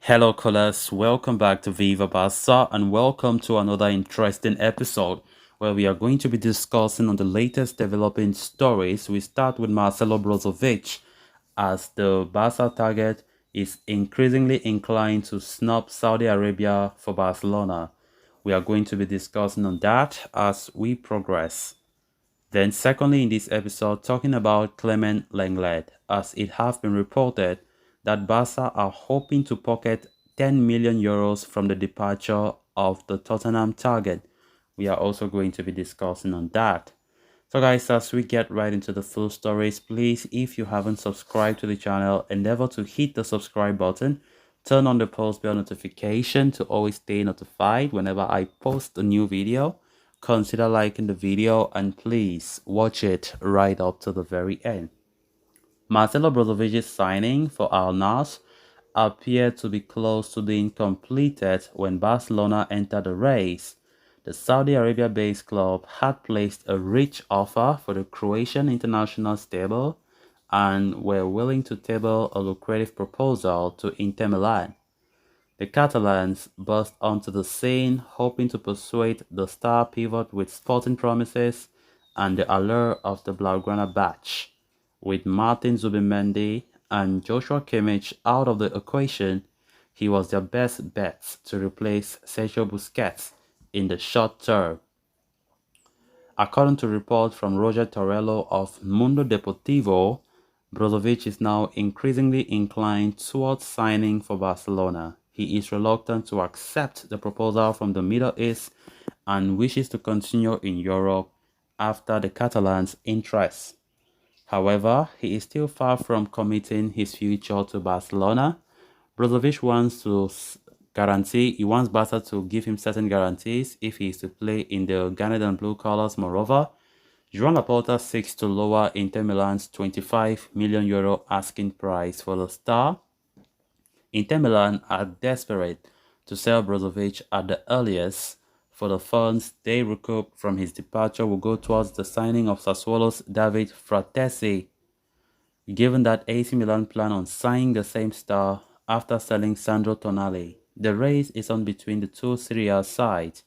Hello, callers. Welcome back to Viva Barca and welcome to another interesting episode where we are going to be discussing on the latest developing stories. We start with Marcelo Brozovic as the Barca target is increasingly inclined to snub Saudi Arabia for Barcelona. We are going to be discussing on that as we progress. Then secondly in this episode talking about Clement Lenglet as it have been reported that Barca are hoping to pocket 10 million euros from the departure of the Tottenham target. We are also going to be discussing on that. So guys, as we get right into the full stories, please, if you haven't subscribed to the channel, endeavor to hit the subscribe button, turn on the post bell notification to always stay notified whenever I post a new video. Consider liking the video and please watch it right up to the very end. Marcelo Brozovic's signing for Al Nassr appeared to be close to being completed when Barcelona entered the race. The Saudi Arabia-based club had placed a rich offer for the Croatian international stable and were willing to table a lucrative proposal to Inter Milan. The Catalans burst onto the scene, hoping to persuade the star pivot with sporting promises and the allure of the Blaugrana badge. With Martin Zubimendi and Joshua Kimmich out of the equation, he was their best bet to replace Sergio Busquets in the short term. According to reports from Roger Torello of Mundo Deportivo, Brozovic is now increasingly inclined towards signing for Barcelona. He is reluctant to accept the proposal from the Middle East and wishes to continue in Europe after the Catalans' interest. However, he is still far from committing his future to Barcelona. Brozovic wants to he wants Barca to give him certain guarantees if he is to play in the Ghanaian blue colors. Moreover, Joan Laporta seeks to lower Inter Milan's 25 million euro asking price for the star. Inter Milan are desperate to sell Brozovic at the earliest, for the funds they recoup from his departure will go towards the signing of Sassuolo's David Fratesi. Given that AC Milan plan on signing the same star after selling Sandro Tonali, the race is on between the two Serie A sides.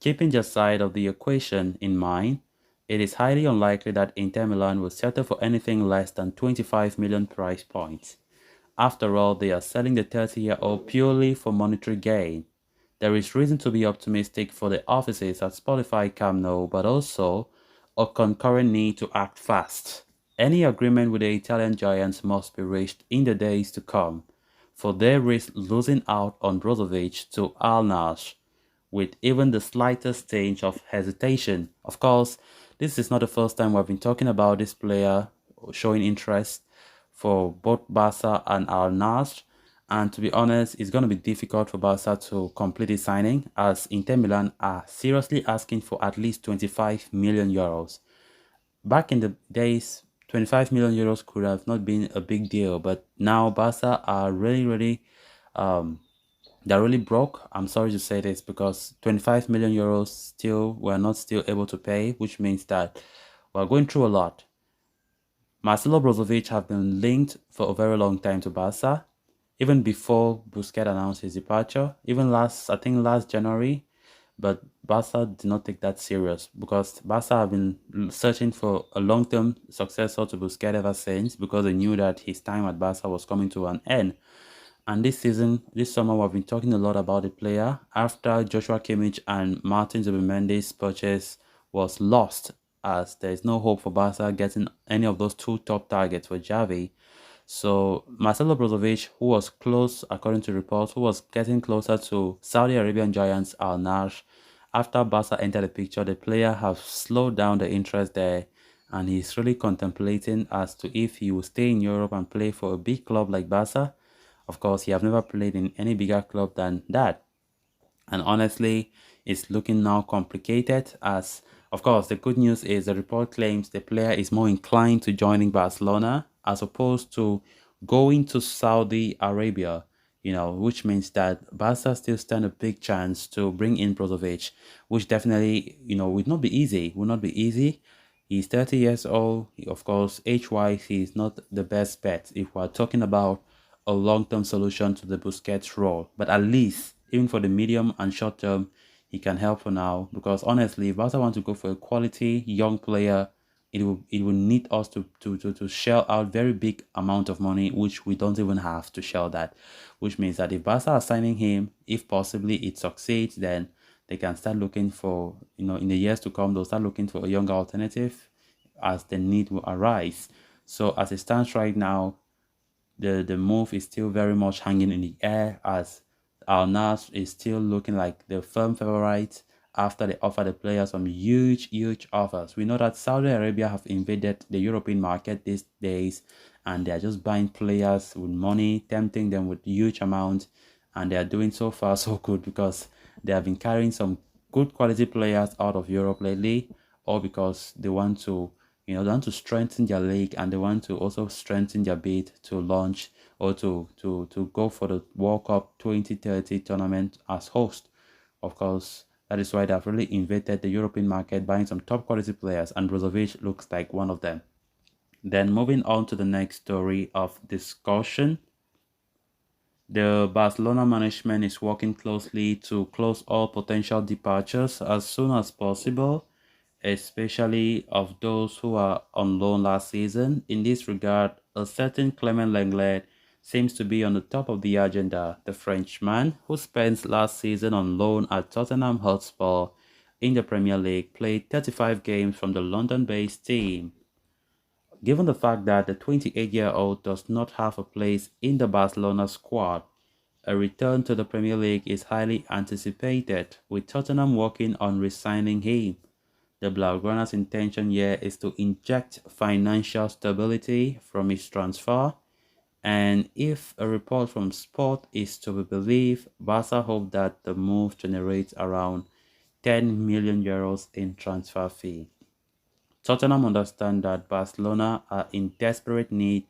Keeping their side of the equation in mind, it is highly unlikely that Inter Milan will settle for anything less than 25 million price points. After all, they are selling the 30-year-old purely for monetary gain. There is reason to be optimistic for the offices at Spotify Camp Nou, but also a concurrent need to act fast. Any agreement with the Italian giants must be reached in the days to come, for they risk losing out on Brozovic to Al Nassr with even the slightest tinge of hesitation. Of course, this is not the first time we've been talking about this player showing interest for both Barca and Al Nassr. And to be honest, it's going to be difficult for Barca to complete the signing as Inter Milan are seriously asking for at least 25 million euros. Back in the days, 25 million euros could have not been a big deal, but now Barca are they're really broke. I'm sorry to say this because 25 million euros we're not still able to pay, which means that we're going through a lot. Marcelo Brozovic have been linked for a very long time to Barca, even before Busquets announced his departure, even last January, but Barca did not take that serious because Barca have been searching for a long-term successor to Busquets ever since because they knew that his time at Barca was coming to an end. And this summer, we've been talking a lot about the player after Joshua Kimmich and Martin Zubimendi's purchase was lost, as there is no hope for Barca getting any of those two top targets for Xavi. So Marcelo Brozovic, who was close, according to reports, who was getting closer to Saudi Arabian giants Al Nassr, after Barca entered the picture, the player has slowed down the interest there, and he's really contemplating as to if he will stay in Europe and play for a big club like Barca. Of course, he have never played in any bigger club than that. And honestly, it's looking now complicated as, of course, the good news is the report claims the player is more inclined to joining Barcelona as opposed to going to Saudi Arabia, which means that Barca still stand a big chance to bring in Brozovic, which definitely, would not be easy. He's 30 years old. Of course, age-wise, he's not the best bet if we're talking about a long-term solution to the Busquets role, but at least even for the medium and short term, he can help for now. Because honestly, if Barca want to go for a quality young player, it will need us to shell out very big amount of money, which we don't even have to shell that. Which means that if Barca are signing him, if possibly it succeeds, then they can start looking for, in the years to come, they'll start looking for a younger alternative as the need will arise. So as it stands right now, the move is still very much hanging in the air, as Al Nassr is still looking like the firm favorite after they offer the players some huge offers. We know that Saudi Arabia have invaded the European market these days, and they are just buying players with money, tempting them with huge amounts, and they are doing so far so good because they have been carrying some good quality players out of Europe lately, or because they want to, they want to strengthen their league, and they want to also strengthen their bid to launch or to go for the World Cup 2030 tournament as host. Of course, that is why they have really invaded the European market, buying some top quality players, and Brozovic looks like one of them. Then moving on to the next story of discussion. The Barcelona management is working closely to close all potential departures as soon as possible, especially of those who are on loan last season. In this regard, a certain Clement Lenglet seems to be on the top of the agenda. The Frenchman, who spent last season on loan at Tottenham Hotspur in the Premier League, played 35 games from the London-based team. Given the fact that the 28-year-old does not have a place in the Barcelona squad, a return to the Premier League is highly anticipated, with Tottenham working on re-signing him. The Blaugrana's intention here is to inject financial stability from his transfer, and if a report from Sport is to be believed, Barca hope that the move generates around 10 million euros in transfer fee. Tottenham understand that Barcelona are in desperate need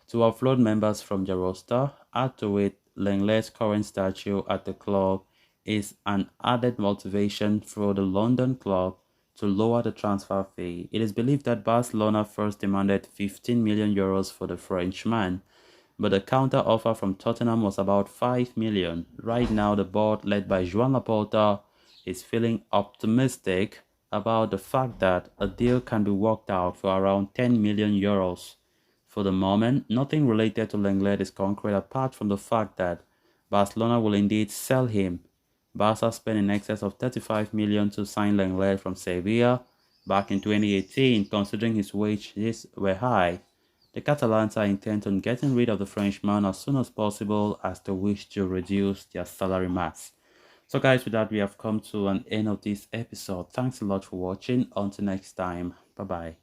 to offload members from their roster. Add to it, Lenglet's current stature at the club is an added motivation for the London club to lower the transfer fee. It is believed that Barcelona first demanded 15 million euros for the Frenchman, but the counter offer from Tottenham was about 5 million. Right now, the board, led by Joan Laporta, is feeling optimistic about the fact that a deal can be worked out for around 10 million euros. For the moment, nothing related to Lenglet is concrete apart from the fact that Barcelona will indeed sell him. Barca spent in excess of 35 million to sign Lenglet from Sevilla back in 2018, considering his wages were high. The Catalans are intent on getting rid of the Frenchman as soon as possible, as they wish to reduce their salary mass. So guys, with that we have come to an end of this episode. Thanks a lot for watching. Until next time, bye bye.